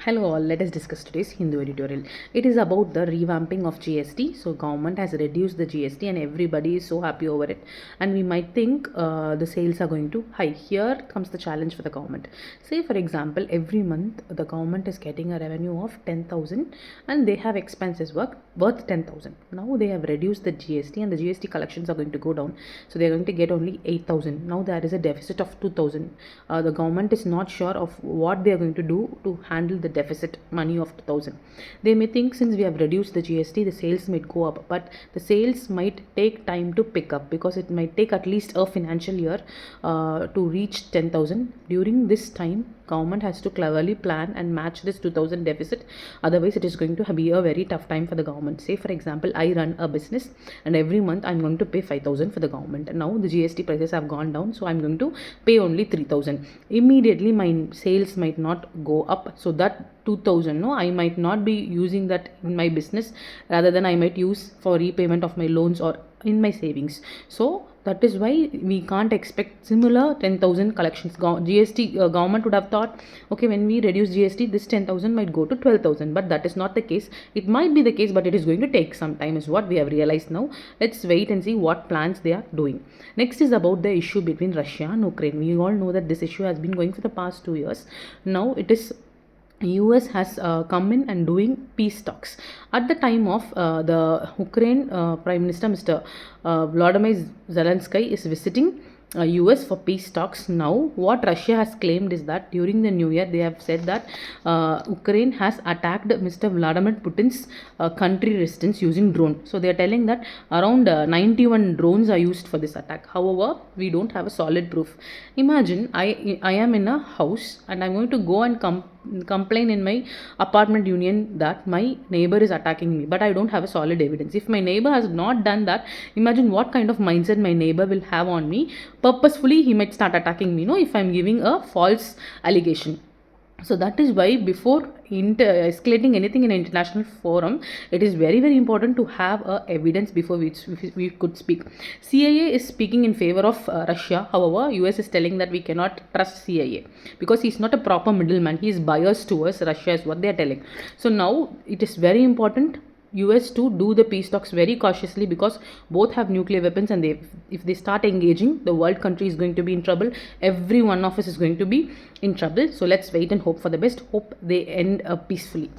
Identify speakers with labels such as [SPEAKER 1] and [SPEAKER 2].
[SPEAKER 1] Hello all, let us discuss today's Hindu editorial. It is about the revamping of GST. So government has reduced the GST and everybody is so happy over it. And we might think the sales are going to high. Here comes the challenge for the government. Say for example, every month the government is getting a revenue of 10,000 and they have expenses worth 10,000. Now they have reduced the GST and the GST collections are going to go down. So they are going to get only 8,000. Now there is a deficit of 2,000. The government is not sure of what they are going to do to handle the deficit money of 2,000. They may think since we have reduced the GST, the sales might go up, but the sales might take time to pick up because it might take at least a financial year to reach 10,000. During this time, government has to cleverly plan and match this 2,000 deficit. Otherwise, it is going to be a very tough time for the government. Say for example, I run a business and every month I'm going to pay 5,000 for the government. And now the GST prices have gone down, so I'm going to pay only 3,000. Immediately my sales might not go up, so that 2,000 I might not be using that in my business, rather than I might use for repayment of my loans or in my savings. So that is why we can't expect similar 10,000 collections. GST government would have thought, okay, when we reduce GST, this 10,000 might go to 12,000, but that is not the case. It might be the case, but it is going to take some time, is what we have realized now. Let's wait and see what plans they are doing. Next is about the issue between Russia and Ukraine. We all know that this issue has been going for the past 2 years. Now it is US has come in and doing peace talks. At the time of the Ukraine Prime Minister Mr. Vladimir Zelensky is visiting US for peace talks. Now what Russia has claimed is that during the new year they have said that Ukraine has attacked Mr. Vladimir Putin's country residence using drone. So they are telling that around 91 drones are used for this attack. However, we don't have a solid proof. Imagine I am in a house and I'm going to go and complain in my apartment union that my neighbor is attacking me, but I don't have a solid evidence. If my neighbor has not done that, imagine what kind of mindset my neighbor will have on me. Purposefully he might start attacking me, if I'm giving a false allegation. So that is why before escalating anything in an international forum, it is very important to have evidence before we could speak. CIA is speaking in favor of Russia. However, US is telling that we cannot trust CIA because he's not a proper middleman. He is biased towards Russia is what they are telling. So now it is very important US to do the peace talks very cautiously, because both have nuclear weapons, and if they start engaging, the world country is going to be in trouble. Every one of us is going to be in trouble. So let's wait and hope for the best. Hope they end peacefully.